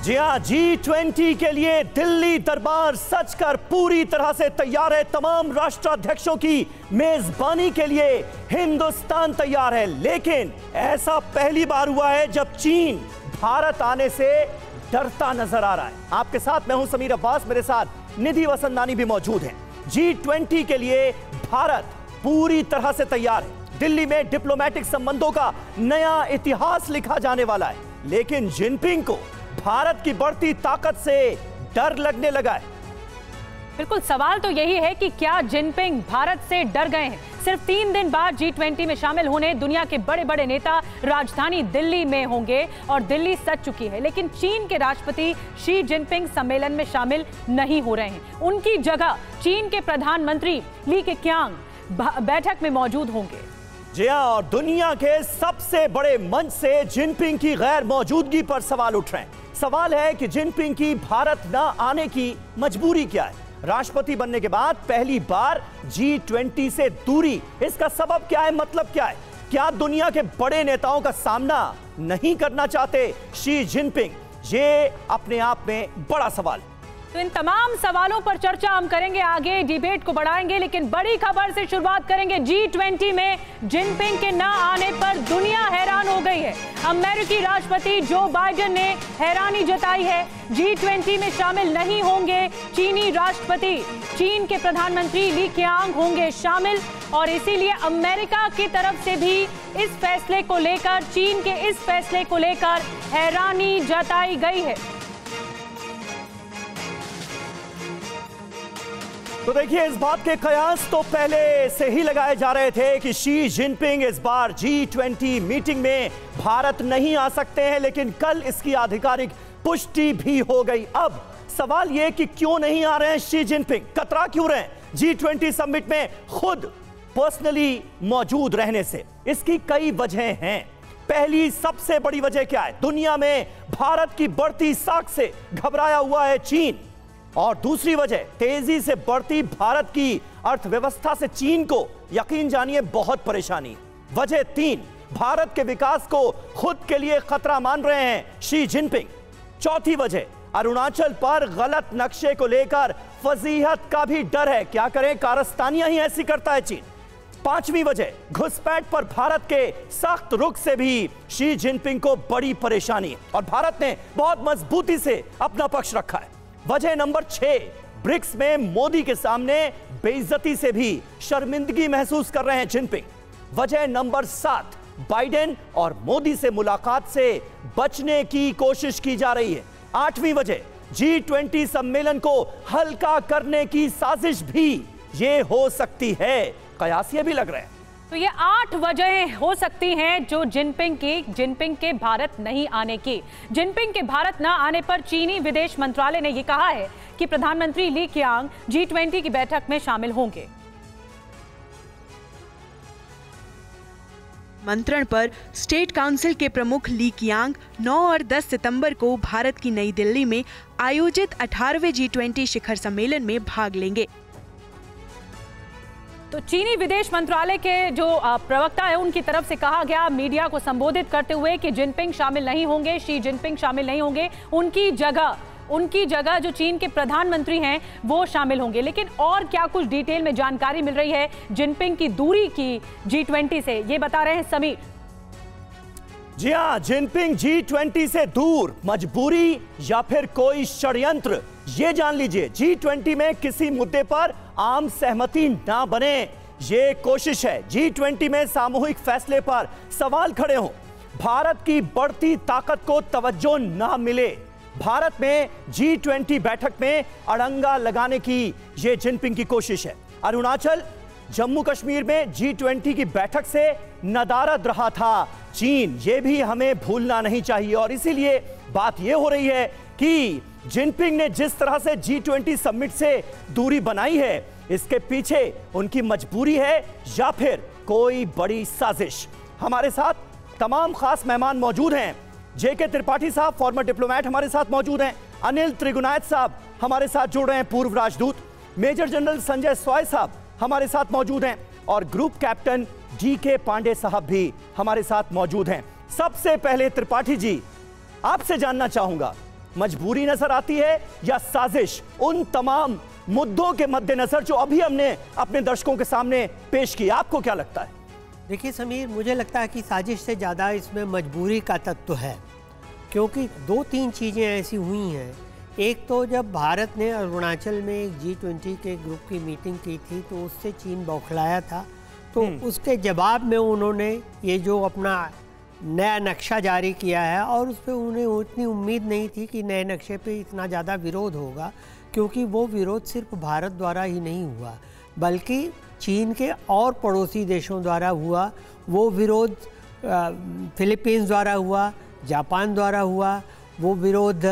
जी हाँ, G20 के लिए दिल्ली दरबार सजकर पूरी तरह से तैयार है। तमाम राष्ट्राध्यक्षों की मेजबानी के लिए हिंदुस्तान तैयार है। लेकिन ऐसा पहली बार हुआ है जब चीन भारत आने से डरता नजर आ रहा है। आपके साथ मैं हूं समीर अब्बास, मेरे साथ निधि वसंतानी भी मौजूद हैं। G20 के लिए भारत पूरी तरह से तैयार है। दिल्ली में डिप्लोमेटिक संबंधों का नया इतिहास लिखा जाने वाला है। लेकिन जिनपिंग को भारत की बढ़ती ताकत से डर लगने लगा है। बिल्कुल, सवाल तो यही है कि क्या जिनपिंग भारत से डर गए हैं। सिर्फ 3 दिन बाद G20 में शामिल होने दुनिया के बड़े बड़े नेता राजधानी दिल्ली में होंगे और दिल्ली सज चुकी है। लेकिन चीन के राष्ट्रपति शी जिनपिंग सम्मेलन में शामिल नहीं हो रहे हैं। उनकी जगह चीन के प्रधानमंत्री ली केक्यांग बैठक में मौजूद होंगे। जी हाँ, और दुनिया के सबसे बड़े मंच से जिनपिंग की गैर मौजूदगी पर सवाल उठ रहे हैं। सवाल है कि जिनपिंग की भारत न आने की मजबूरी क्या है। राष्ट्रपति बनने के बाद पहली बार G20 से दूरी, इसका सबब क्या है, मतलब क्या है? क्या दुनिया के बड़े नेताओं का सामना नहीं करना चाहते शी जिनपिंग? ये अपने आप में बड़ा सवाल। तो इन तमाम सवालों पर चर्चा हम करेंगे, आगे डिबेट को बढ़ाएंगे। लेकिन बड़ी खबर से शुरुआत करेंगे। G20 में जिनपिंग के न आने पर दुनिया हैरान हो गई है। अमेरिकी राष्ट्रपति जो बाइडेन ने हैरानी जताई है। G20 में शामिल नहीं होंगे चीनी राष्ट्रपति। चीन के प्रधानमंत्री ली केक्यांग होंगे शामिल और इसीलिए अमेरिका की तरफ से भी इस फैसले को लेकर, चीन के इस फैसले को लेकर हैरानी जताई गई है। तो देखिए, इस बात के कयास तो पहले से ही लगाए जा रहे थे कि शी जिनपिंग इस बार G20 मीटिंग में भारत नहीं आ सकते हैं। लेकिन कल इसकी आधिकारिक पुष्टि भी हो गई। अब सवाल यह कि क्यों नहीं आ रहे हैं शी जिनपिंग, कतरा क्यों रहे हैं G20 समिट में खुद पर्सनली मौजूद रहने से? इसकी कई वजहें हैं। पहली सबसे बड़ी वजह क्या है? दुनिया में भारत की बढ़ती साख से घबराया हुआ है चीन। और दूसरी वजह, तेजी से बढ़ती भारत की अर्थव्यवस्था से चीन को यकीन जानिए बहुत परेशानी। वजह 3, भारत के विकास को खुद के लिए खतरा मान रहे हैं शी जिनपिंग। चौथी वजह, अरुणाचल पर गलत नक्शे को लेकर फजीहत का भी डर है। क्या करें, कारस्तानियां ही ऐसी करता है चीन। पांचवी वजह, घुसपैठ पर भारत के सख्त रुख से भी शी जिनपिंग को बड़ी परेशानी और भारत ने बहुत मजबूती से अपना पक्ष रखा है। वजह नंबर 6, ब्रिक्स में मोदी के सामने बेइज्जती से भी शर्मिंदगी महसूस कर रहे हैं जिनपिंग। वजह नंबर 7, बाइडेन और मोदी से मुलाकात से बचने की कोशिश की जा रही है। 8वीं वजह, G20 सम्मेलन को हल्का करने की साजिश भी ये हो सकती है। कयास ये भी लग रहे हैं। तो ये 8 वजहें हो सकती हैं जो जिनपिंग के भारत नहीं आने की। जिनपिंग के भारत न आने पर चीनी विदेश मंत्रालय ने यह कहा है कि प्रधानमंत्री ली केक्यांग G20 की बैठक में शामिल होंगे। मंत्रण पर स्टेट काउंसिल के प्रमुख ली केक्यांग 9 और 10 सितंबर को भारत की नई दिल्ली में आयोजित 18वें G20 शिखर सम्मेलन में भाग लेंगे। तो चीनी विदेश मंत्रालय के जो प्रवक्ता है उनकी तरफ से कहा गया मीडिया को संबोधित करते हुए कि जिनपिंग शामिल नहीं होंगे, शी जिनपिंग शामिल नहीं होंगे। उनकी जगह जो चीन के प्रधानमंत्री हैं वो शामिल होंगे। लेकिन और क्या कुछ डिटेल में जानकारी मिल रही है जिनपिंग की दूरी की G20 से, ये बता रहे हैं समीर। जी हाँ, जिनपिंग G20 से दूर, मजबूरी या फिर कोई षड्यंत्र, ये जान लीजिए। G20 में किसी मुद्दे पर आम सहमति ना बने, ये कोशिश है। G20 में सामूहिक फैसले पर सवाल खड़े हों, भारत की बढ़ती ताकत को तवज्जो ना मिले। भारत में G20 बैठक में अड़ंगा लगाने की ये जिनपिंग की कोशिश है। अरुणाचल, जम्मू कश्मीर में G20 की बैठक से नदारद रहा था चीन, ये भी हमें भूलना नहीं चाहिए। और इसीलिए बात यह हो रही है कि जिनपिंग ने जिस तरह से G20 समिट से दूरी बनाई है, इसके पीछे उनकी मजबूरी है या फिर कोई बड़ी साजिश। हमारे साथ तमाम खास मेहमान मौजूद हैं। JK त्रिपाठी साहब, फॉर्मर डिप्लोमेट, हमारे साथ मौजूद हैं। अनिल त्रिगुनायत साहब हमारे साथ जुड़ रहे हैं, पूर्व राजदूत। मेजर जनरल संजय सॉय साहब हमारे साथ मौजूद हैं और ग्रुप कैप्टन DK पांडे साहब भी हमारे साथ मौजूद हैं। सबसे पहले त्रिपाठी जी, आपसे जानना चाहूंगा मजबूरी नजर आती है या साजिश उन तमाम मुद्दों के मद्देनजर जो अभी हमने अपने दर्शकों के सामने पेश की? आपको क्या लगता है? देखिए समीर, मुझे लगता है कि साजिश से ज़्यादा इसमें मजबूरी का तत्व है, क्योंकि 2-3 चीज़ें ऐसी हुई हैं। एक तो जब भारत ने अरुणाचल में एक G20 के ग्रुप की मीटिंग की थी तो उससे चीन बौखलाया था, तो उसके जवाब में उन्होंने ये जो अपना नया नक्शा जारी किया है, और उस पर उन्हें उतनी उम्मीद नहीं थी कि नए नक्शे पे इतना ज़्यादा विरोध होगा, क्योंकि वो विरोध सिर्फ भारत द्वारा ही नहीं हुआ बल्कि चीन के और पड़ोसी देशों द्वारा हुआ। वो विरोध फिलीपींस द्वारा हुआ, जापान द्वारा हुआ, वो विरोध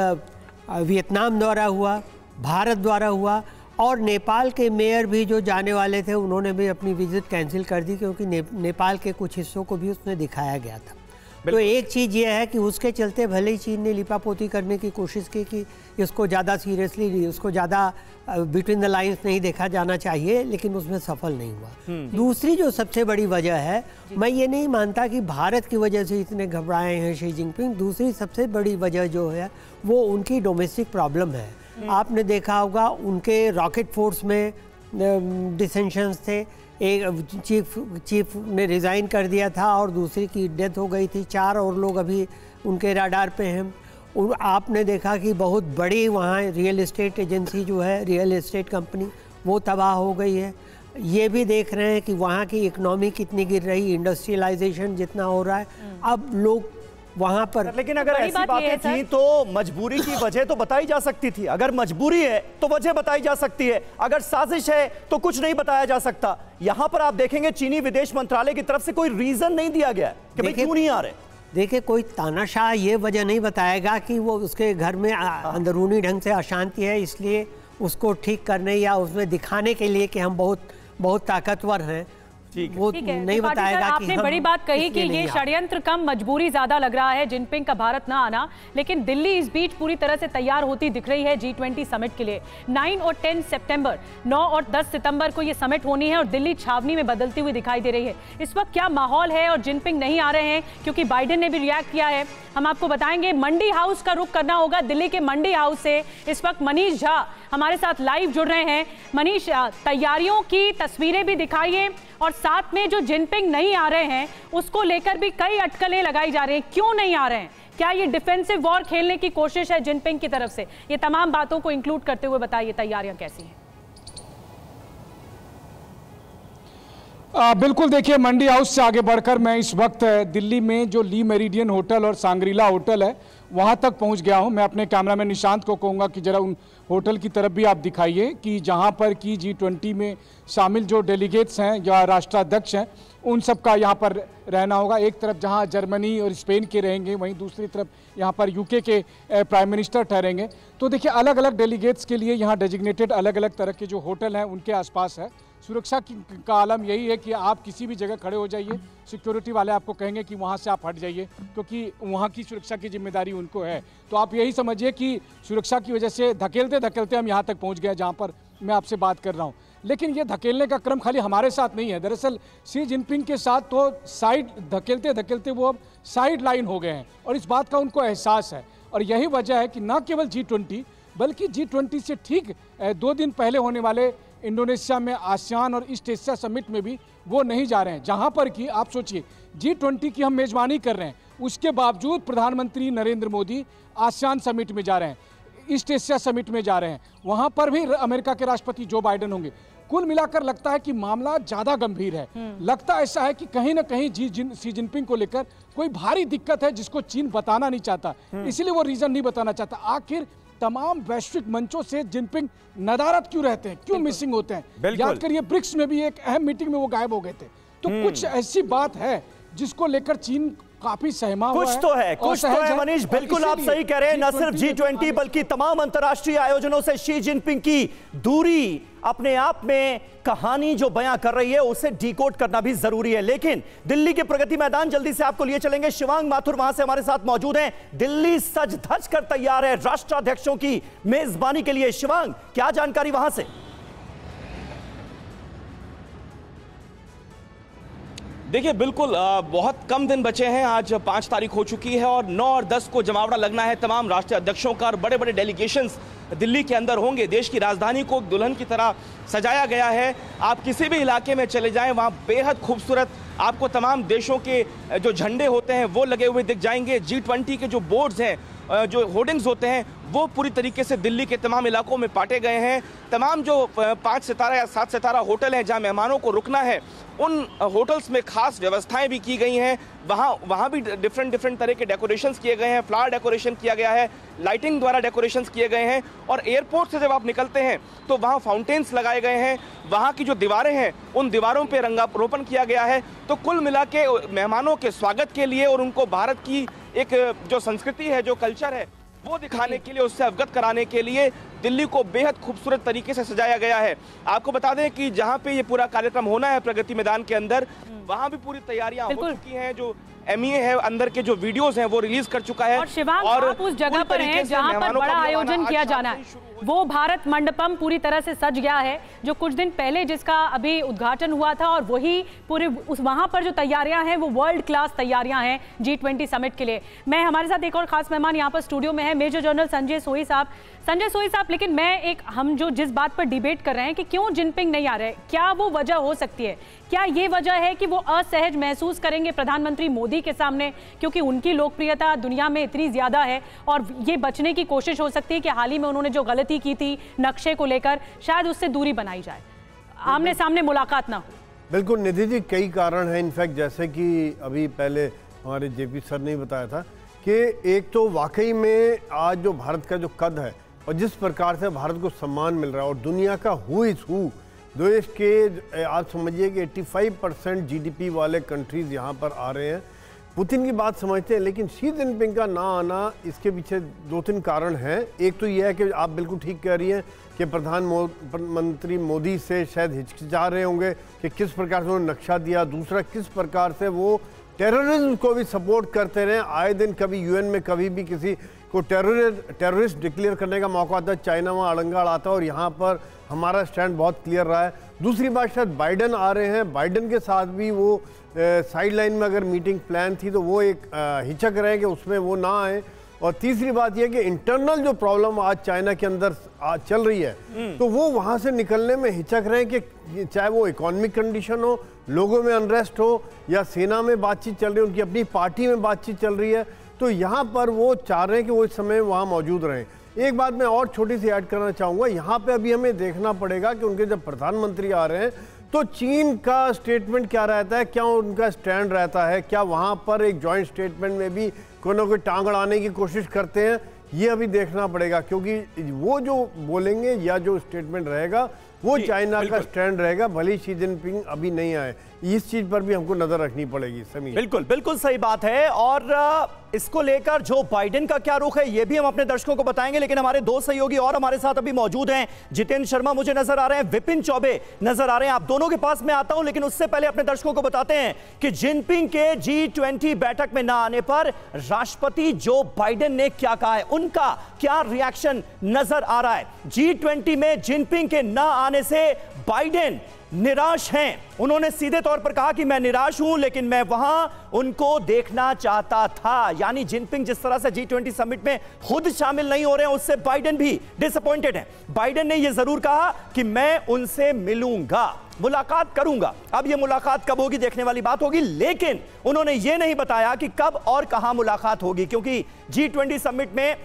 वियतनाम द्वारा हुआ, भारत द्वारा हुआ, और नेपाल के मेयर भी जो जाने वाले थे उन्होंने भी अपनी विजिट कैंसिल कर दी, क्योंकि नेपाल के कुछ हिस्सों को भी उसमें दिखाया गया था। तो एक चीज़ ये है कि उसके चलते भले ही चीन ने लिपापोती करने की कोशिश की कि इसको ज़्यादा सीरियसली, उसको ज़्यादा बिटवीन द लाइंस नहीं देखा जाना चाहिए, लेकिन उसमें सफल नहीं हुआ। दूसरी जो सबसे बड़ी वजह है, मैं ये नहीं मानता कि भारत की वजह से इतने घबराए हैं शी जिनपिंग। दूसरी सबसे बड़ी वजह जो है वो उनकी डोमेस्टिक प्रॉब्लम है। आपने देखा होगा उनके रॉकेट फोर्स में डिसेंशंस थे, एक चीफ ने रिज़ाइन कर दिया था और दूसरी की डेथ हो गई थी। 4 और लोग अभी उनके राडार पे हैं। आपने देखा कि बहुत बड़ी वहाँ रियल एस्टेट एजेंसी जो है, रियल एस्टेट कंपनी, वो तबाह हो गई है। ये भी देख रहे हैं कि वहाँ की इकनॉमी कितनी गिर रही, इंडस्ट्रियलाइजेशन जितना हो रहा है। अब लोग वहाँ पर, लेकिन अगर ऐसी बातें थी तो मजबूरी की वजह तो बताई जा सकती थी। अगर मजबूरी है तो वजह बताई जा सकती है, अगर साजिश है तो कुछ नहीं बताया जा सकता। यहाँ पर आप देखेंगे चीनी विदेश मंत्रालय की तरफ से कोई रीजन नहीं दिया गया कि भाई क्यों नहीं आ रहे। देखिए, कोई तानाशाह ये वजह नहीं बताएगा कि वो उसके घर में अंदरूनी ढंग से अशांति है, इसलिए उसको ठीक करने या उसमें दिखाने के लिए कि हम बहुत ताकतवर हैं, वो नहीं बताएगा। आपने बड़ी बात कही कि ये षड्यंत्र कम, मजबूरी ज्यादा लग रहा है जिनपिंग का भारत ना आना, लेकिन दिल्ली इस बीच पूरी तरह से तैयार होती दिख रही है G20 समिट के लिए। 9 और 10 सितंबर, 9 और 10 सितंबर को ये समिट होनी है और दिल्ली छावनी में बदलती हुई दिखाई दे रही है। इस वक्त क्या माहौल है? और जिनपिंग नहीं आ रहे हैं क्योंकि बाइडेन ने भी रिएक्ट किया है। हम आपको बताएंगे, मंडी हाउस का रुख करना होगा। दिल्ली के मंडी हाउस से इस वक्त मनीष झा हमारे साथ लाइव जुड़ रहे हैं। मनीष, तैयारियों की तस्वीरें भी दिखाइए, और साथ में जो जिनपिंग नहीं आ रहे हैं उसको लेकर भी कई अटकलें लगाई जा रही हैं। क्यों नहीं आ रहे हैं? क्या ये डिफेंसिव वॉर खेलने की कोशिश है जिनपिंग की तरफ से? ये तमाम बातों को इंक्लूड करते हुए बताइए, तैयारियां कैसी हैं? बिल्कुल, देखिए, मंडी हाउस से आगे बढ़कर मैं इस वक्त दिल्ली में जो ली मेरिडियन होटल और सांग्रीला होटल है वहां तक पहुंच गया हूं। मैं अपने कैमरामैन निशांत को कहूंगा कि जरा उन होटल की तरफ भी आप दिखाइए कि जहां पर कि G20 में शामिल जो डेलीगेट्स हैं या राष्ट्राध्यक्ष हैं उन सब का यहाँ पर रहना होगा। एक तरफ जहाँ जर्मनी और स्पेन के रहेंगे, वहीं दूसरी तरफ यहाँ पर यूके के प्राइम मिनिस्टर ठहरेंगे। तो देखिए, अलग अलग डेलीगेट्स के लिए यहाँ डेजिग्नेटेड अलग अलग तरह के जो होटल हैं उनके आसपास है। सुरक्षा का आलम यही है कि आप किसी भी जगह खड़े हो जाइए, सिक्योरिटी वाले आपको कहेंगे कि वहाँ से आप हट जाइए, क्योंकि वहाँ की सुरक्षा की जिम्मेदारी उनको है। तो आप यही समझिए कि सुरक्षा की वजह से धकेलते धकेलते हम यहाँ तक पहुँच गए जहाँ पर मैं आपसे बात कर रहा हूँ। लेकिन ये धकेलने का क्रम खाली हमारे साथ नहीं है। दरअसल शी जिनपिंग के साथ तो साइड धकेलते धकेलते वो अब साइड लाइन हो गए हैं और इस बात का उनको एहसास है। और यही वजह है कि न केवल G20 बल्कि G20 से ठीक 2 दिन पहले होने वाले इंडोनेशिया में आसियान और ईस्ट एशिया समिट में भी वो नहीं जा रहे हैं, जहां पर कि आप सोचिए G20 की हम मेजबानी कर रहे हैं, उसके बावजूद प्रधानमंत्री नरेंद्र मोदी आसियान समिट में जा रहे हैं, ईस्ट एशिया समिट में जा रहे हैं, वहां पर भी अमेरिका के राष्ट्रपति जो बाइडेन होंगे। कुल मिलाकर लगता है कि मामला ज्यादा गंभीर है। लगता ऐसा है कि कहीं ना कहीं शी जिनपिंग को लेकर कोई भारी दिक्कत है जिसको चीन बताना नहीं चाहता, इसलिए वो रीजन नहीं बताना चाहता। आखिर तमाम वैश्विक मंचों से जिनपिंग नदारद क्यों रहते हैं, क्यों मिसिंग होते हैं? याद करिए, ब्रिक्स में भी एक अहम मीटिंग में वो गायब हो गए थे। तो कुछ ऐसी बात है जिसको लेकर चीन काफी सहमा हुआ है। कुछ तो है मनीष, बिल्कुल आप सही कह रहे हैं। न सिर्फ G20 बल्कि तमाम अंतर्राष्ट्रीय आयोजनों से शी जिनपिंग की दूरी अपने आप में कहानी जो बयां कर रही है उसे डिकोड करना भी जरूरी है। लेकिन दिल्ली के प्रगति मैदान जल्दी से आपको लिए चलेंगे। शिवांग माथुर वहां से हमारे साथ मौजूद हैं। दिल्ली सज धज कर तैयार है राष्ट्राध्यक्षों की मेजबानी के लिए। शिवांग, क्या जानकारी वहां से? देखिए बिल्कुल बहुत कम दिन बचे हैं। आज 5 तारीख हो चुकी है और 9 और 10 को जमावड़ा लगना है तमाम राष्ट्रीय अध्यक्षों का और बड़े बड़े डेलीगेशंस दिल्ली के अंदर होंगे। देश की राजधानी को दुल्हन की तरह सजाया गया है। आप किसी भी इलाके में चले जाएं, वहाँ बेहद खूबसूरत आपको तमाम देशों के जो झंडे होते हैं वो लगे हुए दिख जाएंगे। G20 के जो बोर्ड्स हैं, जो होर्डिंग्स होते हैं, वो पूरी तरीके से दिल्ली के तमाम इलाकों में बांटे गए हैं। तमाम जो 5 सितारा या 7 सितारा होटल हैं जहां मेहमानों को रुकना है, उन होटल्स में खास व्यवस्थाएं भी की गई हैं। वहाँ भी डिफरेंट तरह के डेकोरेशंस किए गए हैं। फ्लावर डेकोरेशन किया गया है, लाइटिंग द्वारा डेकोरेशंस किए गए हैं। और एयरपोर्ट से जब आप निकलते हैं तो वहाँ फाउंटेन्स लगाए गए हैं। वहाँ की जो दीवारें हैं उन दीवारों पर रंगारोपण किया गया है। तो कुल मिला के मेहमानों के स्वागत के लिए और उनको भारत की एक जो संस्कृति है, जो कल्चर है, वो दिखाने के लिए, उससे अवगत कराने के लिए दिल्ली को बेहद खूबसूरत तरीके से सजाया गया है। आपको बता दें कि जहां पे ये पूरा कार्यक्रम होना है प्रगति मैदान के अंदर, वहां भी पूरी तैयारियां हो चुकी हैं। जो MEA है, अंदर के जो वीडियोस हैं वो रिलीज कर चुका है। और शिवांग, आप उस जगह पर हैं जहां पर बड़ा आयोजन किया जाना है, वो भारत मंडपम पूरी तरह से सज गया है, जो कुछ दिन पहले जिसका अभी उद्घाटन हुआ था। और वही पूरे वहां पर जो तैयारियां हैं वो वर्ल्ड क्लास तैयारियां हैं G20 समिट के लिए। मैं हमारे साथ एक और खास मेहमान यहाँ पर स्टूडियो में है, मेजर जनरल संजय सोई साहब। लेकिन मैं हम जो जिस बात पर डिबेट कर रहे हैं कि क्यों जिनपिंग नहीं आ रहे, क्या वो वजह हो सकती है? क्या ये वजह है कि वो असहज महसूस करेंगे प्रधानमंत्री मोदी के सामने, क्योंकि उनकी लोकप्रियता दुनिया में इतनी ज्यादा है, और ये बचने की कोशिश हो सकती है कि हाल ही में उन्होंने जो गलती की थी नक्शे को लेकर, शायद उससे दूरी बनाई जाए, आमने सामने मुलाकात ना हो? बिल्कुल निधि जी, कई कारण हैं। इनफैक्ट जैसे कि अभी पहले हमारे JP सर ने बताया था कि एक तो वाकई में आज जो भारत का जो कद है और जिस प्रकार से भारत को सम्मान मिल रहा है, और दुनिया का हु इज हु, देश के आप समझिए कि 85% GDP वाले कंट्रीज यहाँ पर आ रहे हैं। पुतिन की बात समझते हैं, लेकिन शी जिनपिंग का ना आना, इसके पीछे 2-3 कारण हैं। एक तो यह है कि आप बिल्कुल ठीक कह रही हैं कि प्रधानमंत्री मोदी से शायद हिचकिचा रहे होंगे कि किस प्रकार से उन्होंने नक्शा दिया। दूसरा, किस प्रकार से वो टेररिज्म को भी सपोर्ट करते रहे। आए दिन कभी UN में कभी भी किसी को टेररिस्ट डिक्लेयर करने का मौका आता है, चाइना वहाँ अड़ंगा अड़ाता है, और यहाँ पर हमारा स्टैंड बहुत क्लियर रहा है। दूसरी बात, शायद बाइडन आ रहे हैं, बाइडन के साथ भी वो साइड लाइन में अगर मीटिंग प्लान थी तो वो एक हिचक रहे कि उसमें वो ना आए। और तीसरी बात यह कि इंटरनल जो प्रॉब्लम आज चाइना के अंदर चल रही है, तो वो वहाँ से निकलने में हिचक रहे हैं कि चाहे वो इकोनॉमिक कंडीशन हो, लोगों में अनरेस्ट हो, या सेना में बातचीत चल रही है, उनकी अपनी पार्टी में बातचीत चल रही है, तो यहाँ पर वो चाह रहे हैं कि वो इस समय वहाँ मौजूद रहें। एक बात मैं और छोटी सी ऐड करना चाहूँगा, यहाँ पे अभी हमें देखना पड़ेगा कि उनके जब प्रधानमंत्री आ रहे हैं तो चीन का स्टेटमेंट क्या रहता है, क्या उनका स्टैंड रहता है, क्या वहाँ पर एक जॉइंट स्टेटमेंट में भी कोई ना कोई टांग अड़ाने की कोशिश करते हैं, ये अभी देखना पड़ेगा। क्योंकि वो जो बोलेंगे या जो स्टेटमेंट रहेगा वो चाइना का स्टैंड रहेगा, भले शी जिनपिंग अभी नहीं आए। इस चीज पर भी हमको नजर रखनी पड़ेगी। समीर, बिल्कुल सही बात है। और इसको लेकर जो बाइडेन का क्या रुख है ये भी हम अपने दर्शकों को बताएंगे, लेकिन हमारे 2 सहयोगी और हमारे साथ अभी मौजूद हैं। जितेंद्र शर्मा मुझे नजर आ रहे हैं, विपिन चौबे नजर आ रहे हैं। आप दोनों के पास मैं आता हूं, लेकिन उससे पहले अपने दर्शकों को बताते हैं कि जिनपिंग के G20 बैठक में ना आने पर राष्ट्रपति जो बाइडेन ने क्या कहा है, उनका क्या रिएक्शन नजर आ रहा है। G20 में जिनपिंग के ना आने से बाइडेन निराश हैं। उन्होंने सीधे तौर पर कहा कि मैं निराश हूं, लेकिन मैं वहां उनको देखना चाहता था। यानी जिनपिंग जिस तरह से G20 समिट में खुद शामिल नहीं हो रहे हैं, उससे बाइडेन भी डिसअपॉइंटेड हैं। बाइडेन ने यह जरूर कहा कि मैं उनसे मिलूंगा, मुलाकात करूंगा। अब यह मुलाकात कब होगी देखने वाली बात होगी, लेकिन उन्होंने यह नहीं बताया कि कब और कहां मुलाकात होगी, क्योंकि G20 समिट में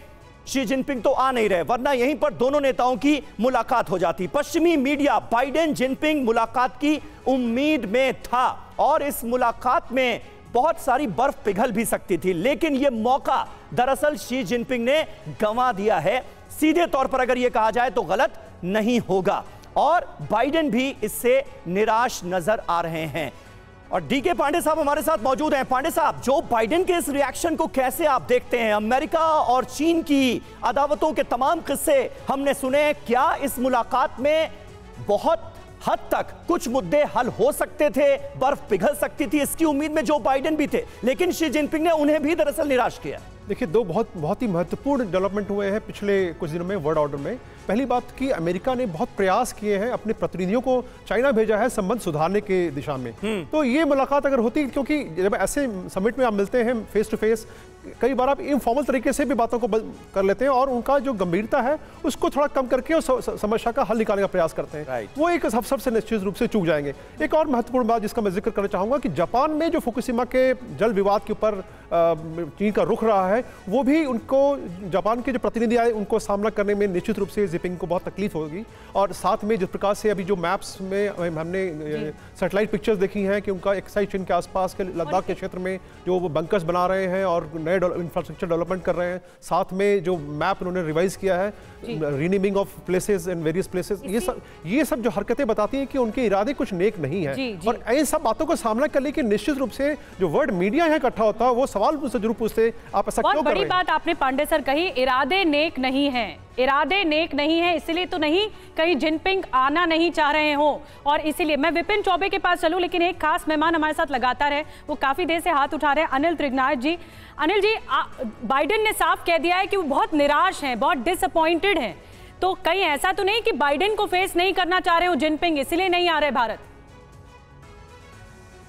शी जिनपिंग तो आ नहीं रहे, वरना यहीं पर दोनों नेताओं की मुलाकात हो जाती। पश्चिमी मीडिया बाइडेन जिनपिंग मुलाकात की उम्मीद में था और इस मुलाकात में बहुत सारी बर्फ पिघल भी सकती थी, लेकिन यह मौका दरअसल शी जिनपिंग ने गंवा दिया है। सीधे तौर पर अगर यह कहा जाए तो गलत नहीं होगा, और बाइडेन भी इससे निराश नजर आ रहे हैं। और डीके पांडे साहब हमारे साथ मौजूद हैं। पांडे साहब, जो बाइडेन के इस रिएक्शन को कैसे आप देखते हैं? अमेरिका और चीन की अदावतों के तमाम किस्से हमने सुने, क्या इस मुलाकात में बहुत हद तक कुछ मुद्दे हल हो सकते थे, बर्फ पिघल सकती थी, इसकी उम्मीद में जो बाइडेन भी थे, लेकिन शी जिनपिंग ने उन्हें भी दरअसल निराश किया? देखिए, दो बहुत ही महत्वपूर्ण डेवलपमेंट हुए हैं पिछले कुछ दिनों में वर्ल्ड ऑर्डर में। पहली बात कि अमेरिका ने बहुत प्रयास किए हैं, अपने प्रतिनिधियों को चाइना भेजा है संबंध सुधारने के दिशा में। तो ये मुलाकात अगर होती, क्योंकि जब ऐसे समिट में आप मिलते हैं फेस टू फेस, कई बार आप इनफॉर्मल तरीके से भी बातों को कर लेते हैं और उनका जो गंभीरता है उसको थोड़ा कम करके और समस्या का हल निकालने का प्रयास करते हैं। वो एक सबसे निश्चित रूप से चूक जाएंगे। एक और महत्वपूर्ण बात जिसका मैं जिक्र करना चाहूंगा कि जापान में जो फुकुशिमा के जल विवाद के ऊपर चीन का रुख रहा है, वो भी उनको, जापान के जो प्रतिनिधि आए उनको सामना करने में निश्चित रूप से जिनपिंग को बहुत तकलीफ होगी। और साथ में जिस प्रकार से अभी जो मैप्स में हमने सैटेलाइट पिक्चर्स देखी हैं कि उनका एक्साइड चीन के आसपास के लद्दाख के क्षेत्र में जो वो बंकर्स बना रहे हैं और नए इंफ्रास्ट्रक्चर डेवलपमेंट कर रहे हैं, साथ में जो मैप उन्होंने रिवाइज किया है, renaming of places and various places, ये सब जो हरकतें बताती हैं कि उनके इरादे कुछ नेक नहीं है। और इन सब बातों का सामना करने के निश्चित रूप से जो वर्ल्ड मीडिया है इकट्ठा होता है वो सवाल मुझसे जरूर पूछते, आप ऐसा क्यों कर रहे हैं? बड़ी बात आपने पांडे सर कही, इरादे नेक नहीं है, इरादे नेक नहीं है, इसलिए तो नहीं कहीं जिनपिंग आना नहीं चाह रहे हो। और इसीलिए मैं विपिन चौबे के पास चलूं, लेकिन एक खास मेहमान हमारे साथ लगातार है, वो काफी देर से हाथ उठा रहे हैं, अनिल त्रिगनाथ जी। अनिल जी, बाइडेन ने साफ कह दिया है कि वो बहुत निराश हैं, बहुत डिसअपॉइंटेड हैं, तो कहीं ऐसा तो नहीं कि बाइडेन को फेस नहीं करना चाह रहे हो जिनपिंग, इसलिए नहीं आ रहे भारत?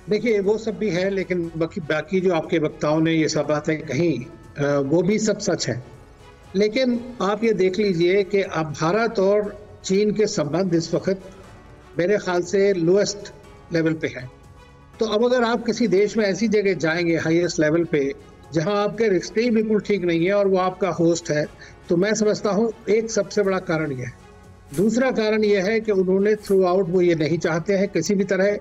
देखिए, वो सब भी है, लेकिन बाकी जो आपके वक्ताओं ने ये सब बातें कही वो भी सब सच है। लेकिन आप ये देख लीजिए कि अब भारत और चीन के संबंध इस वक्त मेरे ख्याल से लोएस्ट लेवल पे है। तो अब अगर आप किसी देश में ऐसी जगह जाएंगे हाईएस्ट लेवल पे जहां आपके रिश्ते ही बिल्कुल ठीक नहीं है और वो आपका होस्ट है, तो मैं समझता हूँ एक सबसे बड़ा कारण यह है। दूसरा कारण यह है कि उन्होंने थ्रू आउट वो ये नहीं चाहते हैं किसी भी तरह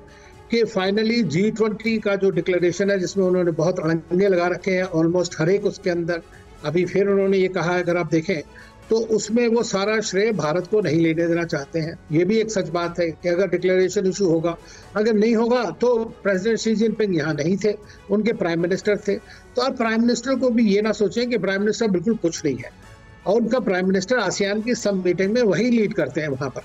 कि फाइनली G20 का जो डिक्लेरेशन है जिसमें उन्होंने बहुत अड़ंगे लगा रखे हैं ऑलमोस्ट हर एक उसके अंदर, अभी फिर उन्होंने ये कहा है अगर आप देखें तो उसमें वो सारा श्रेय भारत को नहीं लेने देना चाहते हैं। ये भी एक सच बात है कि अगर डिक्लेरेशन इशू होगा, अगर नहीं होगा तो प्रेसिडेंट शी जिनपिंग यहाँ नहीं थे, उनके प्राइम मिनिस्टर थे। तो आप प्राइम मिनिस्टर को भी ये ना सोचें कि प्राइम मिनिस्टर बिल्कुल कुछ नहीं है, और उनका प्राइम मिनिस्टर आसियान की सब मीटिंग में वही लीड करते हैं वहाँ पर,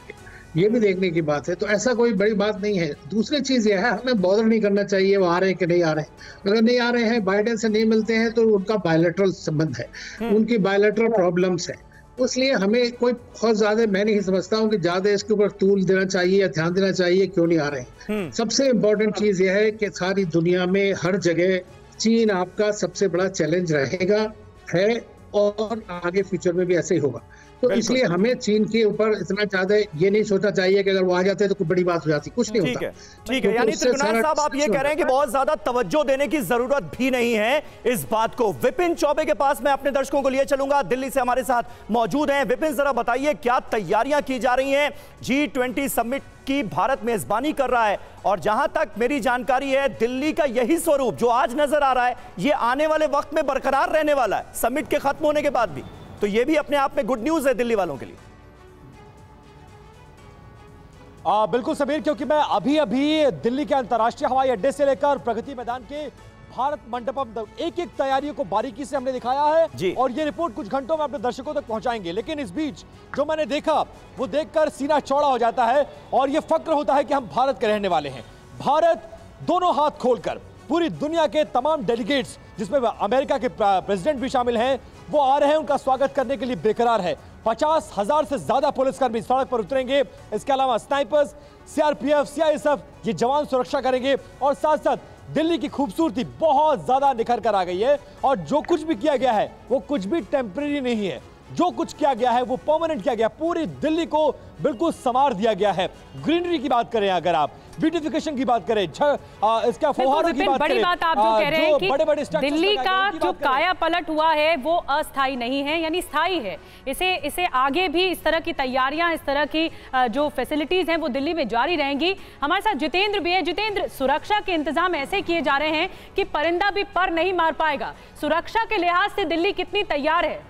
ये भी देखने की बात है। तो ऐसा कोई बड़ी बात नहीं है। दूसरी चीज यह है, हमें बॉदर नहीं करना चाहिए वो आ रहे हैं कि नहीं आ रहे हैं। अगर नहीं आ रहे हैं, बाइडेन से नहीं मिलते हैं, तो उनका बायलैटरल संबंध है, उनकी बायलैटरल प्रॉब्लम्स है, इसलिए हमें कोई बहुत ज्यादा, मैं नहीं समझता हूँ कि ज्यादा इसके ऊपर तूल देना चाहिए या ध्यान देना चाहिए क्यों नहीं आ रहे हैं। सबसे इम्पोर्टेंट चीज यह है कि सारी दुनिया में हर जगह चीन आपका सबसे बड़ा चैलेंज रहेगा, है, और आगे फ्यूचर में भी ऐसे ही होगा। तो इसलिए हमें चीन के ऊपर इतना ज्यादा ये नहीं सोचना चाहिए कि अगर वो आ जाते हैं तो कोई बड़ी बात हो जाती, कुछ नहीं होता। ठीक है, यानी त्रिगुणात साहब आप ये कह रहे हैं कि बहुत ज्यादा तवज्जो देने की जरूरत भी नहीं है इस बात को। विपिन चौबे के पास मैं अपने दर्शकों को लिए चलूंगा, दिल्ली से हमारे साथ मौजूद हैं। विपिन, जरा बताइए क्या तैयारियां की जा रही हैं? G20 समिट की भारत मेजबानी कर रहा है, और जहां तक मेरी जानकारी है दिल्ली का यही स्वरूप जो आज नजर आ रहा है ये आने वाले वक्त में बरकरार रहने वाला है, समिट के खत्म होने के बाद भी। तो ये भी अपने आप में गुड न्यूज है दिल्ली वालों के लिए। बिल्कुल समीर, क्योंकि मैं अभी दिल्ली के अंतर्राष्ट्रीय हवाई अड्डे से लेकर प्रगति मैदान के भारत मंडपम एक एक तैयारियों को बारीकी से हमने दिखाया है और ये रिपोर्ट कुछ घंटों में अपने दर्शकों तक पहुंचाएंगे। लेकिन इस बीच जो मैंने देखा वो देखकर सीना चौड़ा हो जाता है और ये फक्र होता है कि हम भारत के रहने वाले हैं। भारत दोनों हाथ खोलकर पूरी दुनिया के तमाम डेलीगेट्स, जिसमें अमेरिका के प्रेसिडेंट भी शामिल हैं, वो आ रहे हैं, उनका स्वागत करने के लिए बेकरार है। 50,000 से ज्यादा पुलिसकर्मी सड़क पर उतरेंगे। इसके अलावा स्नाइपर्स, सीआरपीएफ, सीआईएसएफ, ये जवान सुरक्षा करेंगे और साथ साथ दिल्ली की खूबसूरती बहुत ज्यादा निखर कर आ गई है। और जो कुछ भी किया गया है वो कुछ भी टेम्परेरी नहीं है, जो कुछ किया गया है वो परमानेंट किया गया। पूरी दिल्ली को बिल्कुल संवार दिया गया है। ग्रीनरी की बात करें, अगर आप ब्यूटिफिकेशन की बात करें, इसका फौहारों की बात करें, बड़ी बात आप जो कह रहे हैं कि बड़े दिल्ली का जो काया पलट हुआ है वो अस्थायी नहीं है, यानी स्थायी है। इसे आगे भी इस तरह की तैयारियां, इस तरह की जो फैसिलिटीज हैं वो दिल्ली में जारी रहेंगी। हमारे साथ जितेंद्र भी है। जितेंद्र, सुरक्षा के इंतजाम ऐसे किए जा रहे हैं कि परिंदा भी पर नहीं मार पाएगा। सुरक्षा के लिहाज से दिल्ली कितनी तैयार है?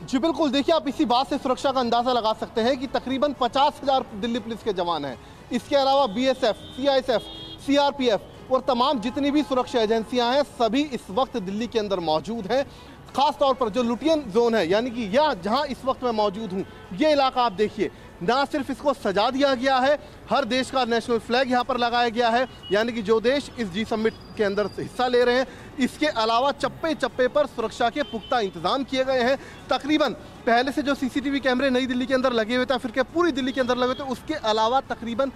जी बिल्कुल, देखिए आप इसी बात से सुरक्षा का अंदाजा लगा सकते हैं कि तकरीबन 50,000 दिल्ली पुलिस के जवान हैं। इसके अलावा बीएसएफ, सीआईएसएफ, सीआरपीएफ और तमाम जितनी भी सुरक्षा एजेंसियां हैं सभी इस वक्त दिल्ली के अंदर मौजूद हैं। खास तौर पर जो लुटियन जोन है, यानी कि यह जहां इस वक्त मैं मौजूद हूं, ये इलाका आप देखिए, ना सिर्फ इसको सजा दिया गया है, हर देश का नेशनल फ्लैग यहाँ पर लगाया गया है, यानी कि जो देश इस जी समिट के अंदर हिस्सा ले रहे हैं। इसके अलावा चप्पे चप्पे पर सुरक्षा के पुख्ता इंतजाम किए गए हैं। तकरीबन पहले से जो सीसीटीवी कैमरे नई दिल्ली के अंदर लगे हुए थे, फिर के पूरी दिल्ली के अंदर लगे थे, उसके अलावा तकरीबन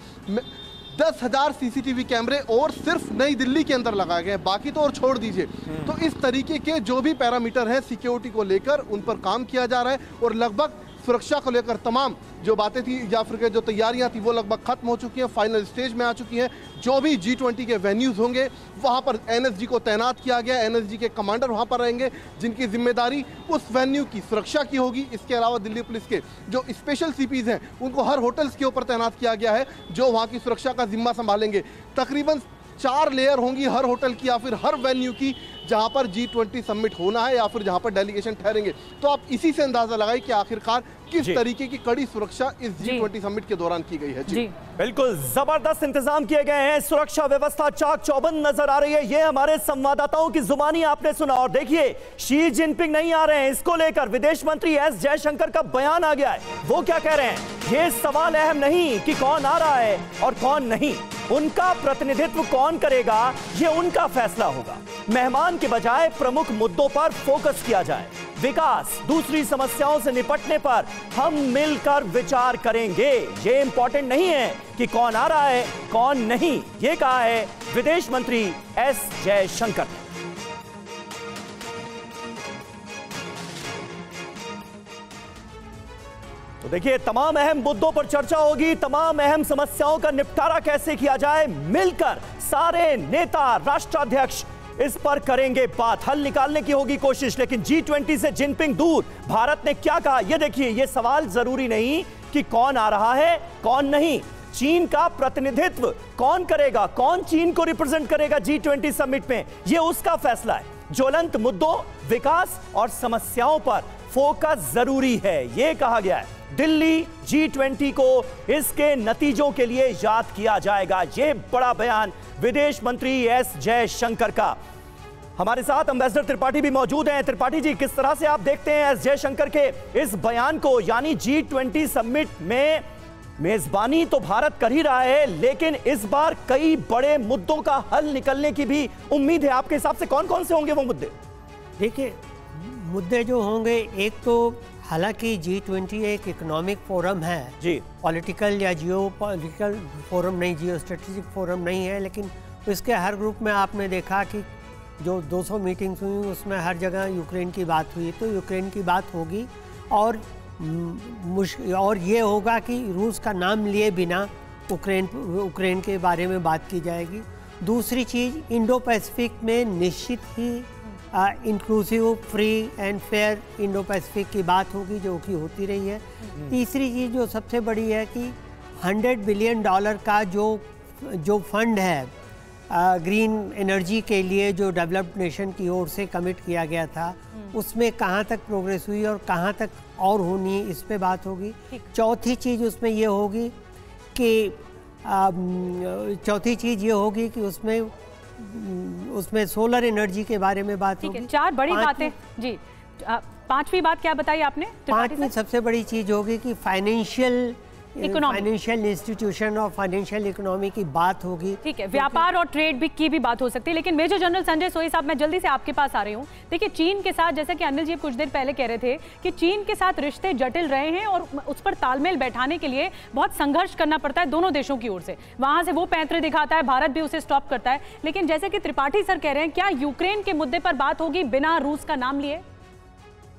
10,000 सीसीटीवी कैमरे और सिर्फ नई दिल्ली के अंदर लगाए गए हैं, बाकी तो और छोड़ दीजिए। तो इस तरीके के जो भी पैरामीटर हैं सिक्योरिटी को लेकर, उन पर काम किया जा रहा है और लगभग सुरक्षा को लेकर तमाम जो बातें थी या फिर जो तैयारियां थी वो लगभग खत्म हो चुकी हैं, फाइनल स्टेज में आ चुकी हैं। जो भी G20 के वेन्यूज होंगे वहां पर NSG को तैनात किया गया, NSG के कमांडर वहां पर रहेंगे जिनकी जिम्मेदारी उस वेन्यू की सुरक्षा की होगी। इसके अलावा दिल्ली पुलिस के जो स्पेशल CPs हैं उनको हर होटल्स के ऊपर तैनात किया गया है, जो वहां की सुरक्षा का जिम्मा संभालेंगे। तकरीबन 4 लेयर होंगी हर होटल की या फिर हर वेन्यू की जहां पर G20 समिट होना है या फिर जहां पर डेलीगेशन ठहरेंगे। तो आप इसी से अंदाजा लगाएं कि आखिरकार किस तरीके की कड़ी सुरक्षा इस G20 समिट के दौरान की गई है। जी बिल्कुल जबरदस्त इंतजाम किए गए हैं, सुरक्षा व्यवस्था चाक चौबंद नजर आ रही है। ये हमारे संवाददाताओं की जुबानी आपने सुना। और देखिए, शी जिनपिंग नहीं आ रहे हैं, इसको लेकर विदेश मंत्री एस जयशंकर का बयान आ गया है। वो क्या कह रहे हैं? ये सवाल अहम नहीं कि कौन आ रहा है और कौन नहीं, उनका प्रतिनिधित्व कौन करेगा ये उनका फैसला होगा। मेहमान के बजाय प्रमुख मुद्दों पर फोकस किया जाए। विकास, दूसरी समस्याओं से निपटने पर हम मिलकर विचार करेंगे। ये इंपॉर्टेंट नहीं है कि कौन आ रहा है कौन नहीं, ये कहा है विदेश मंत्री एस जयशंकर। तो देखिए, तमाम अहम मुद्दों पर चर्चा होगी, तमाम अहम समस्याओं का निपटारा कैसे किया जाए, मिलकर सारे नेता, राष्ट्राध्यक्ष इस पर करेंगे बात, हल निकालने की होगी कोशिश। लेकिन G20 से जिनपिंग दूर, भारत ने क्या कहा ये देखिए। ये सवाल जरूरी नहीं कि कौन आ रहा है कौन नहीं, चीन का प्रतिनिधित्व कौन करेगा, कौन चीन को रिप्रेजेंट करेगा G20 समिट में, ये उसका फैसला है। ज्वलंत मुद्दों, विकास और समस्याओं पर फोकस जरूरी है, ये कहा गया है। दिल्ली G20 को इसके नतीजों के लिए याद किया जाएगा, ये बड़ा बयान विदेश मंत्री एस जयशंकर का। हमारे साथ एंबेसडर त्रिपाठी भी मौजूद हैं। त्रिपाठी जी, किस तरह से आप देखते हैं एस जयशंकर के इस बयान को? यानी G20 समिट में मेजबानी तो भारत कर ही रहा है, लेकिन इस बार कई बड़े मुद्दों का हल निकलने की भी उम्मीद है। आपके हिसाब से कौन कौन से होंगे वो मुद्दे? देखिए, मुद्दे जो होंगे, एक तो हालांकि G20 एक इकोनॉमिक फोरम है जी, पॉलिटिकल या जियो पॉलिटिकल फोरम नहीं, जियो स्ट्रेटेजिक फोरम नहीं है, लेकिन इसके हर ग्रुप में आपने देखा कि जो 200 मीटिंग्स हुई उसमें हर जगह यूक्रेन की बात हुई, तो यूक्रेन की बात होगी। और ये होगा कि रूस का नाम लिए बिना यूक्रेन के बारे में बात की जाएगी। दूसरी चीज़, इंडो पैसिफिक में निश्चित ही inclusive, free and fair Indo Pacific की बात होगी, जो कि होती रही है। तीसरी चीज़ जो सबसे बड़ी है कि $100 बिलियन का जो फंड है ग्रीन एनर्जी के लिए, जो डेवलप्ड नेशन की ओर से कमिट किया गया था, उसमें कहाँ तक प्रोग्रेस हुई और कहाँ तक और होनी है, इस पे बात होगी। चौथी चीज़ उसमें ये होगी कि उसमें सोलर एनर्जी के बारे में बात होगी। 4 बड़ी बातें जी। 5वीं बात क्या बताई आपने? 5वीं सबसे बड़ी चीज होगी कि फाइनेंशियल इंस्टीट्यूशन और फाइनेंशियल इकोनॉमी की बात होगी। ठीक है, व्यापार और ट्रेड की भी बात हो सकती है। लेकिन मेजर जनरल संजय सोई साहब, मैं जल्दी से आपके पास आ रही हूँ। देखिए, चीन के साथ, जैसा कि अनिल जी कुछ देर पहले कह रहे थे कि चीन के साथ रिश्ते जटिल रहे हैं और उस पर तालमेल बैठाने के लिए बहुत संघर्ष करना पड़ता है दोनों देशों की ओर से। वहां से वो पैंतरे दिखाता है, भारत भी उसे स्टॉप करता है। लेकिन जैसे कि त्रिपाठी सर कह रहे हैं, क्या यूक्रेन के मुद्दे पर बात होगी बिना रूस का नाम लिए?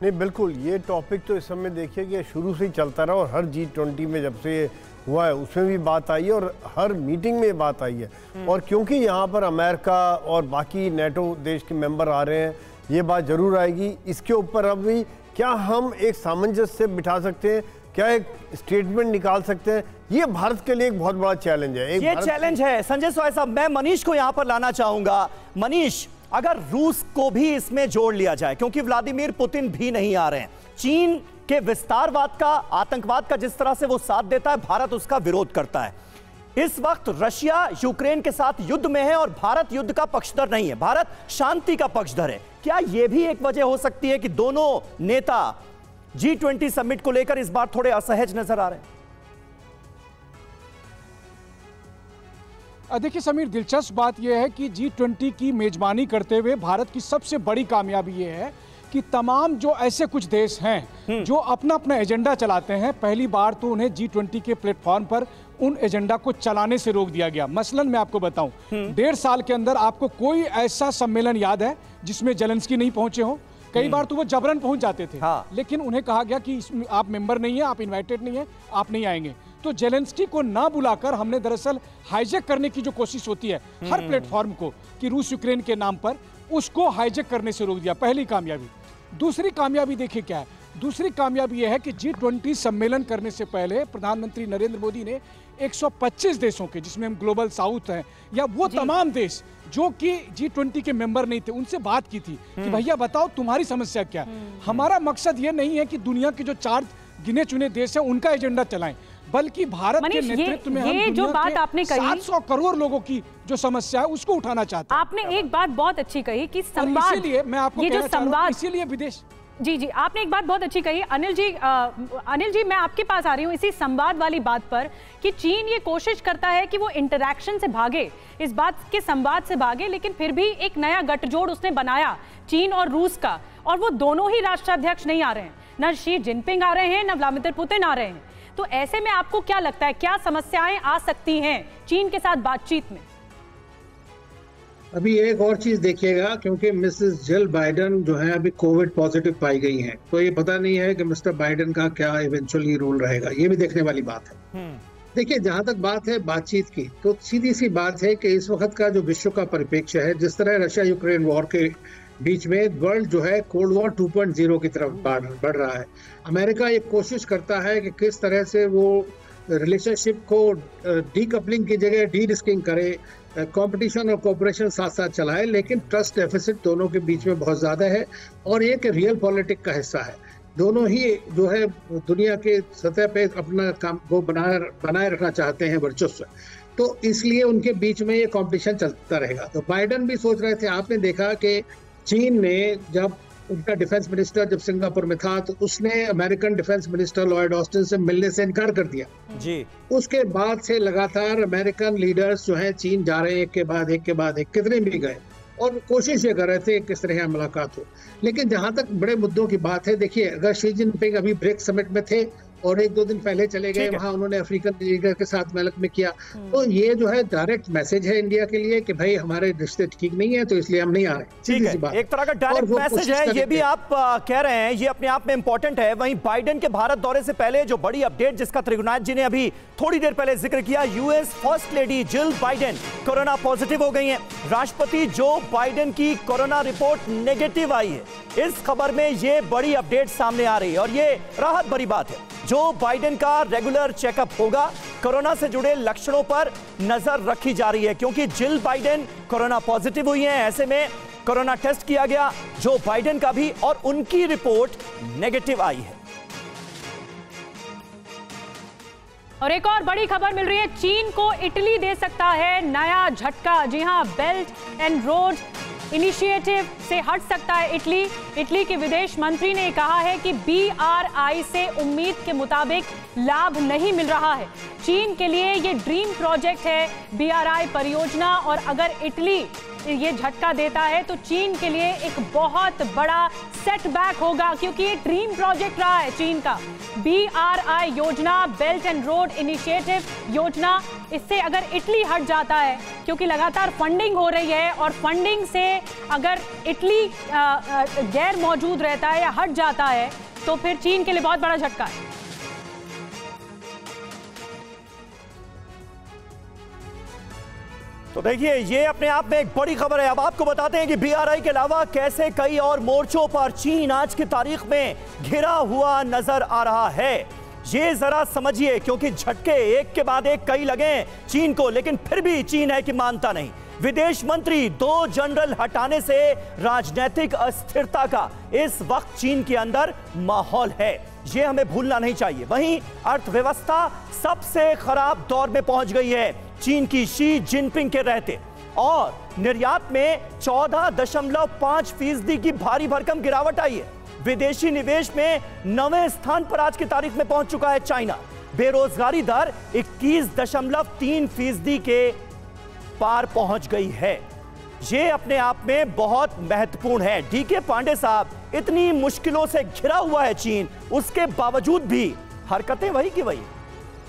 नहीं, बिल्कुल, ये टॉपिक तो इस समय देखिए कि शुरू से ही चलता रहा और हर G20 में जब से हुआ है उसमें भी बात आई है और हर मीटिंग में बात आई है। और क्योंकि यहाँ पर अमेरिका और बाकी नेटो देश के मेंबर आ रहे हैं, ये बात जरूर आएगी। इसके ऊपर अभी क्या हम एक सामंजस्य बिठा सकते हैं, क्या एक स्टेटमेंट निकाल सकते हैं, ये भारत के लिए एक बहुत बड़ा चैलेंज है। ये चैलेंज है। संजय सोय साहब, मैं मनीष को यहाँ पर लाना चाहूंगा। मनीष, अगर रूस को भी इसमें जोड़ लिया जाए, क्योंकि व्लादिमीर पुतिन भी नहीं आ रहे हैं, चीन के विस्तारवाद का, आतंकवाद का जिस तरह से वो साथ देता है, भारत उसका विरोध करता है। इस वक्त रशिया यूक्रेन के साथ युद्ध में है और भारत युद्ध का पक्षधर नहीं है, भारत शांति का पक्षधर है। क्या यह भी एक वजह हो सकती है कि दोनों नेता G20 समिट को लेकर इस बार थोड़े असहज नजर आ रहे हैं? देखिए समीर, दिलचस्प बात यह है कि G20 की मेजबानी करते हुए भारत की सबसे बड़ी कामयाबी यह है कि तमाम जो ऐसे कुछ देश हैं जो अपना अपना एजेंडा चलाते हैं, पहली बार तो उन्हें G20 के प्लेटफॉर्म पर उन एजेंडा को चलाने से रोक दिया गया। मसलन मैं आपको बताऊं, 1.5 साल के अंदर आपको कोई ऐसा सम्मेलन याद है जिसमें जेलेंस्की नहीं पहुंचे हो? कई बार तो वो जबरन पहुंच जाते थे। लेकिन उन्हें कहा गया कि इसमें आप मेंबर नहीं है, आप इन्वाइटेड नहीं है, आप नहीं आएंगे। तो जेलेंस्की को ना बुलाकर हमने दरअसल हाईजैक करने की जो कोशिश होती है हर प्लेटफॉर्म को कि रूस यूक्रेन के नाम पर, उसको हाईजैक करने से रोक दिया। पहली कामयाबी। दूसरी कामयाबी देखिए क्या है। दूसरी कामयाबी यह है कि G20 सम्मेलन करने से पहले प्रधानमंत्री नरेंद्र मोदी ने 125 देशों के, जिसमें हम ग्लोबल साउथ हैं या वो तमाम देश जो कि G20 के मेंबर नहीं थे, उनसे बात की थी कि भैया बताओ तुम्हारी समस्या क्या है। हमारा मकसद ये नहीं है कि दुनिया के जो 4 गिने चुने देश हैं उनका एजेंडा चलाएं, बल्कि भारत के नेतृत्व में हम जो बात आपने कही 700 करोड़ लोगों की जो समस्या है उसको उठाना चाहते हैं। आपने एक बात बहुत अच्छी कही कि संवाद, इसीलिए मैं आपको कहना चाह रहा हूं, इसीलिए विदेश जी आपने एक बात बहुत अच्छी कही। अनिल जी मैं आपके पास आ रही हूँ इसी संवाद वाली बात पर कि चीन ये कोशिश करता है कि वो इंटरैक्शन से भागे, इस बात के संवाद से भागे, लेकिन फिर भी एक नया गठजोड़ उसने बनाया चीन और रूस का, और वो दोनों ही राष्ट्राध्यक्ष नहीं आ रहे हैं, न शी जिनपिंग आ रहे हैं, न व्लादिमीर पुतिन आ रहे हैं। तो ऐसे में आपको क्या लगता है, क्या समस्याएं आ सकती हैं चीन के साथ बातचीत में? अभी एक और चीज देखिएगा, क्योंकि मिसेस जिल बाइडेन जो है अभी कोविड पॉजिटिव पाई गई हैं, तो ये पता नहीं है कि मिस्टर बाइडेन का क्या इवेंचुअली रोल रहेगा, ये भी देखने वाली बात है। देखिए, जहां तक बात है बातचीत की, तो सीधी सी बात है कि इस वक्त का जो विश्व का परिप्रेक्ष्य है, जिस तरह रशिया यूक्रेन वॉर के बीच में वर्ल्ड जो है कोल्ड वॉर 2.0 की तरफ बढ़ रहा है। अमेरिका एक कोशिश करता है कि किस तरह से वो रिलेशनशिप को डीकपलिंग की जगह डी रिस्किंग करे, कंपटीशन और कोऑपरेशन साथ साथ चलाए, लेकिन ट्रस्ट डेफिसिट दोनों के बीच में बहुत ज़्यादा है और एक रियल पॉलिटिक का हिस्सा है। दोनों ही जो है दुनिया के सतह पे अपना काम वो बनाए रखना चाहते हैं वर्चस्व, तो इसलिए उनके बीच में ये कंपटीशन चलता रहेगा। तो बाइडेन भी सोच रहे थे, आपने देखा कि चीन ने जब उनका डिफेंस मिनिस्टर जब सिंगापुर में था, तो उसने American defence minister Lloyd Austin से मिलने से इनकार कर दिया जी। उसके बाद से लगातार अमेरिकन लीडर्स जो हैं चीन जा रहे हैं, एक के बाद एक, कितने भी गए और कोशिश ये कर रहे थे किस तरह मुलाकात हो। लेकिन जहां तक बड़े मुद्दों की बात है, देखिए अगर शी जिनपिंग अभी ब्रिक्स समिट में थे और 1-2 दिन पहले चले गए, वहां उन्होंने अफ्रीकन लीडर के साथ मिलक में किया, तो ये जो है डायरेक्ट मैसेज है इंडिया के लिए कि भाई हमारे रिश्ते ठीक नहीं है, तो इसलिए हम नहीं आ रहे। ठीक है, एक तरह का डायरेक्ट मैसेज है, ये भी आप कह रहे हैं, ये अपने आप में इंपॉर्टेंट है। वहीं बाइडेन के भारत दौरे से पहले जो बड़ी अपडेट जिसका त्रिगुनाथ जी ने अभी थोड़ी देर पहले जिक्र किया, US first lady Jill Biden corona positive हो गई हैं। राष्ट्रपति जो बाइडेन की कोरोना रिपोर्ट नेगेटिव आई है। इस खबर में ये बड़ी अपडेट सामने आ रही है और ये राहत भरी बात है। जो बाइडेन का रेगुलर चेकअप होगा, कोरोना से जुड़े लक्षणों पर नजर रखी जा रही है, क्योंकि जिल बाइडेन कोरोना पॉजिटिव हुई हैं। ऐसे में कोरोना टेस्ट किया गया जो बाइडेन का भी, और उनकी रिपोर्ट नेगेटिव आई है। और एक और बड़ी खबर मिल रही है, चीन को इटली दे सकता है नया झटका। जी हां, बेल्ट एंड रोड इनिशिएटिव से हट सकता है इटली। इटली के विदेश मंत्री ने कहा है कि BRI से उम्मीद के मुताबिक लाभ नहीं मिल रहा है। चीन के लिए ये ड्रीम प्रोजेक्ट है BRI परियोजना, और अगर इटली ये झटका देता है तो चीन के लिए एक बहुत बड़ा सेटबैक होगा, क्योंकि ये ड्रीम प्रोजेक्ट रहा है चीन का। BRI योजना, बेल्ट एंड रोड इनिशिएटिव योजना, इससे अगर इटली हट जाता है, क्योंकि लगातार फंडिंग हो रही है, और फंडिंग से अगर इटली गैर मौजूद रहता है या हट जाता है, तो फिर चीन के लिए बहुत बड़ा झटका है। तो देखिए, ये अपने आप में एक बड़ी खबर है। अब आपको बताते हैं कि BRI के अलावा कैसे कई और मोर्चों पर चीन आज की तारीख में घिरा हुआ नजर आ रहा है। ये जरा समझिए, क्योंकि झटके एक के बाद एक कई लगे चीन को, लेकिन फिर भी चीन है कि मानता नहीं। विदेश मंत्री 2 जनरल हटाने से राजनीतिक अस्थिरता का इस वक्त चीन के अंदर माहौल है, ये हमें भूलना नहीं चाहिए। वहीं अर्थव्यवस्था सबसे खराब दौर में पहुंच गई है चीन की शी जिनपिंग के रहते, और निर्यात में 14.5% की भारी भरकम गिरावट आई है। विदेशी निवेश में 9वें स्थान पर आज की तारीख में पहुंच चुका है चाइना। बेरोजगारी दर 21.3% के पार पहुंच गई है। ये अपने आप में बहुत महत्वपूर्ण है। डीके पांडे साहब, इतनी मुश्किलों से घिरा हुआ है चीन, उसके बावजूद भी हरकतें वही की वही।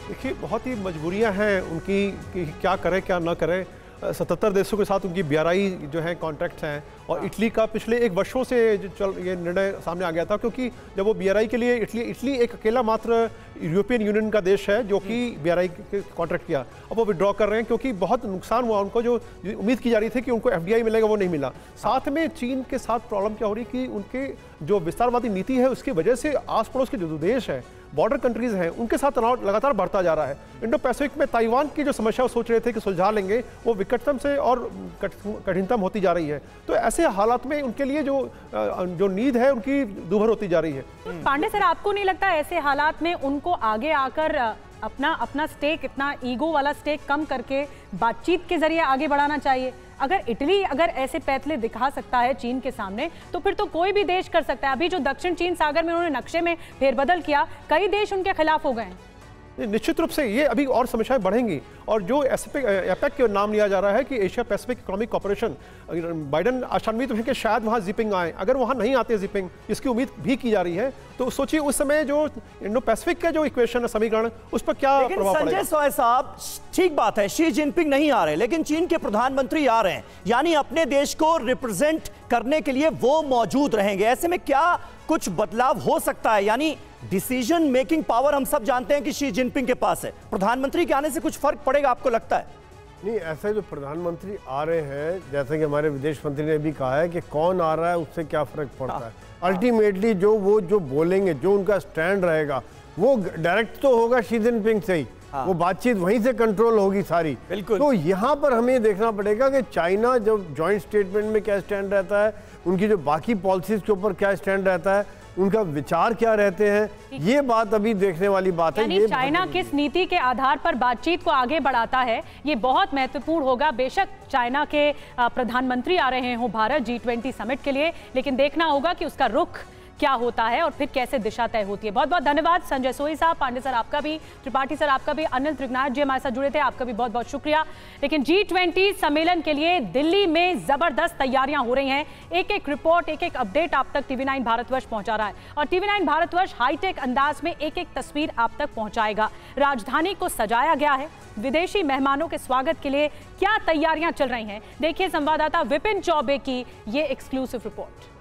देखिए, बहुत ही मजबूरियां हैं उनकी कि क्या करें क्या ना करें। 77 देशों के साथ उनकी BRI जो है कॉन्ट्रैक्ट्स हैं, और इटली का पिछले एक वर्षों से ये निर्णय सामने आ गया था, क्योंकि जब वो BRI के लिए इटली एक अकेला मात्र यूरोपियन यूनियन का देश है जो कि BRI कॉन्ट्रैक्ट किया। अब वो विड्रॉ कर रहे हैं क्योंकि बहुत नुकसान हुआ उनको। जो उम्मीद की जा रही थी कि उनको FDI मिलेगा, वो नहीं मिला। साथ में चीन के साथ प्रॉब्लम क्या हो रही कि उनके जो विस्तारवादी नीति है उसकी वजह से आस पड़ोस के जो देश है, बॉर्डर कंट्रीज हैं, उनके साथ तनाव लगातार बढ़ता जा रहा है। इंडो पैसिफिक में ताइवान की जो समस्या वो सोच रहे थे कि सुलझा लेंगे, वो विकटतम से और कठिनतम होती जा रही है। तो ऐसे हालात में उनके लिए जो नीड है उनकी दूभर होती जा रही है। पांडे सर, आपको नहीं लगता ऐसे हालात में उनको आगे आकर अपना स्टेक, इतना ईगो वाला स्टेक कम करके बातचीत के जरिए आगे बढ़ाना चाहिए? अगर इटली ऐसे पैतले दिखा सकता है चीन के सामने, तो फिर तो कोई भी देश कर सकता है। अभी जो दक्षिण चीन सागर में उन्होंने नक्शे में फेरबदल किया, कई देश उनके खिलाफ हो गए। निश्चित रूप से ये अभी और समस्याएं बढ़ेंगी। और जो एपेक के नाम लिया जा रहा है कि Asia Pacific economic corporation, Biden आशान्वित हैं कि शायद वहां जिपिंग आए। अगर वहां नहीं आते जिपिंग, इसकी उम्मीद भी की जा रही है, तो सोचिए उस समय जो इंडो पैसिफिक का जो इक्वेशन है, समीकरण, उस पर क्या प्रभाव पड़ेगा। संजय सोय साहब, ठीक बात है, शी जिनपिंग नहीं आ रहे, लेकिन चीन के प्रधानमंत्री आ रहे हैं, यानी अपने देश को रिप्रेजेंट करने के लिए वो मौजूद रहेंगे। ऐसे में क्या कुछ बदलाव हो सकता है? यानी डिसीजन मेकिंग पावर हम सब जानते हैं कि शी जिनपिंग के पास है, प्रधानमंत्री के आने से कुछ फर्क पड़ेगा, आपको लगता है? नहीं, ऐसे जो प्रधानमंत्री आ रहे हैं, जैसे कि हमारे विदेश मंत्री ने भी कहा है कि कौन आ रहा है उससे क्या फर्क पड़ता है। अल्टीमेटली जो बोलेंगे, जो उनका स्टैंड रहेगा, वो डायरेक्ट तो होगा शी जिनपिंग से ही। वो बातचीत वहीं से कंट्रोल होगी सारी। बिल्कुल। तो यहाँ पर हमें देखना पड़ेगा कि चाइना जब जॉइंट स्टेटमेंट में क्या स्टैंड रहता है, उनकी जो बाकी पॉलिसीज के ऊपर क्या स्टैंड रहता है, उनका विचार क्या रहते हैं, ये बात अभी देखने वाली बात है। ये चाइना किस नीति के आधार पर बातचीत को आगे बढ़ाता है, ये बहुत महत्वपूर्ण होगा। बेशक चाइना के प्रधानमंत्री आ रहे हों भारत G20 समिट के लिए, लेकिन देखना होगा कि उसका रुख क्या होता है और फिर कैसे दिशा तय होती है। बहुत बहुत धन्यवाद संजय सोई साहब, पांडे सर आपका भी, त्रिपाठी सर आपका भी, अनिल त्रिगनाथ जी हमारे साथ जुड़े थे, आपका भी बहुत बहुत शुक्रिया। लेकिन G20 सम्मेलन के लिए दिल्ली में जबरदस्त तैयारियां हो रही हैं। एक एक रिपोर्ट, एक एक अपडेट आप तक TV9 भारतवर्ष पहुंचा रहा है, और TV9 भारतवर्ष हाईटेक अंदाज में एक एक तस्वीर आप तक पहुंचाएगा। राजधानी को सजाया गया है, विदेशी मेहमानों के स्वागत के लिए क्या तैयारियां चल रही हैं, देखिए संवाददाता विपिन चौबे की ये एक्सक्लूसिव रिपोर्ट।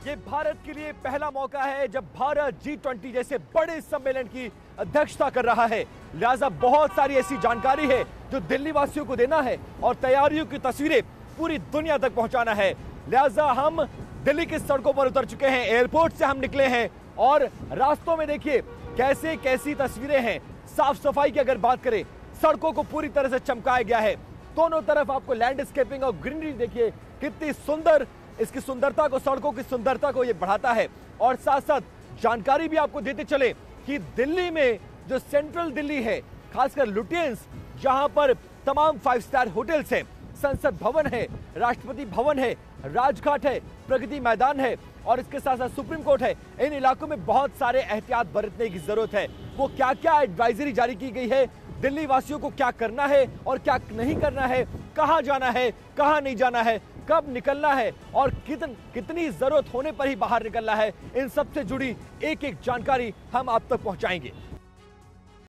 ये भारत के लिए पहला मौका है जब भारत G20 जैसे बड़े सम्मेलन की अध्यक्षता कर रहा है, लिहाजा बहुत सारी ऐसी जानकारी है जो दिल्ली वासियों को देना है और तैयारियों की तस्वीरें पूरी दुनिया तक पहुंचाना है। लिहाजा हम दिल्ली की सड़कों पर उतर चुके हैं, एयरपोर्ट से हम निकले हैं, और रास्तों में देखिए कैसी तस्वीरें हैं। साफ सफाई की अगर बात करें, सड़कों को पूरी तरह से चमकाया गया है। दोनों तरफ आपको लैंडस्केपिंग और ग्रीनरी देखिए कितनी सुंदर, इसकी सुंदरता को, सड़कों की सुंदरता को ये बढ़ाता है। और साथ साथ जानकारी भी आपको देते चले कि दिल्ली में जो सेंट्रल दिल्ली है, खासकर लुटियंस, जहां पर तमाम 5 स्टार होटल्स हैं, संसद भवन है, राष्ट्रपति भवन है, राजघाट है, प्रगति मैदान है, और इसके साथ साथ सुप्रीम कोर्ट है, इन इलाकों में बहुत सारे एहतियात बरतने की जरूरत है। वो क्या क्या एडवाइजरी जारी की गई है, दिल्ली वासियों को क्या करना है और क्या नहीं करना है, कहां जाना है, कहां नहीं जाना है, कब निकलना है और कितनी जरूरत होने पर ही बाहर निकलना है, इन सब से जुड़ी एक एक जानकारी हम आप तक पहुंचाएंगे।